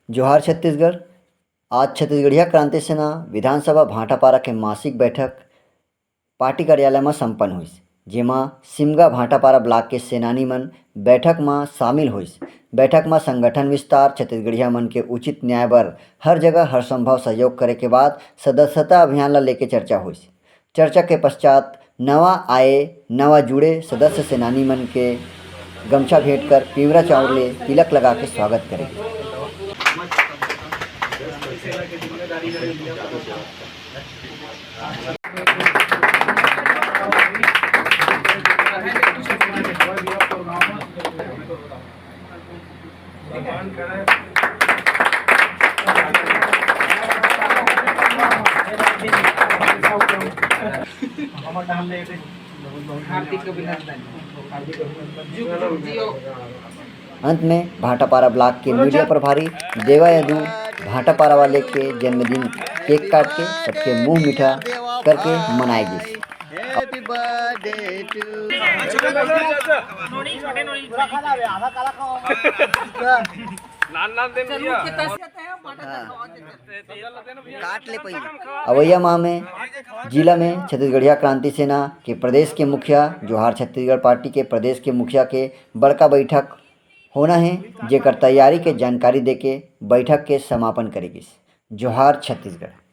जोहार छत्तीसगढ़। आज छत्तीसगढ़िया क्रांति सेना विधानसभा भाटापारा के मासिक बैठक पार्टी कार्यालय में संपन्न हुई, जेमा सिमगा भाटापारा ब्लॉक के सेनानी मन बैठक में शामिल हुई। बैठक में संगठन विस्तार, छत्तीसगढ़िया मन के उचित न्याय बर हर जगह हर संभव सहयोग करे के बाद सदस्यता अभियान ला लेके चर्चा हुई। चर्चा के पश्चात नवा आए नवा जुड़े सदस्य सेनानी मन के गमछा भेंट कर पिवरा चाउर ले तिलक लगा के स्वागत करेंगे। अंत में भाटापारा ब्लॉक के मीडिया प्रभारी देवा यदू भाटापारा वाले के जन्मदिन केक काट के सबके मुंह मीठा करके मनाएगी। हैप्पी बर्थडे टू काट ले अवैया माह में जिला में छत्तीसगढ़िया क्रांति सेना के प्रदेश के मुखिया जोहार छत्तीसगढ़ पार्टी के प्रदेश के मुखिया के बड़का बैठक होना है, जेकर तैयारी के जानकारी देके बैठक के समापन करेगी। जोहार छत्तीसगढ़।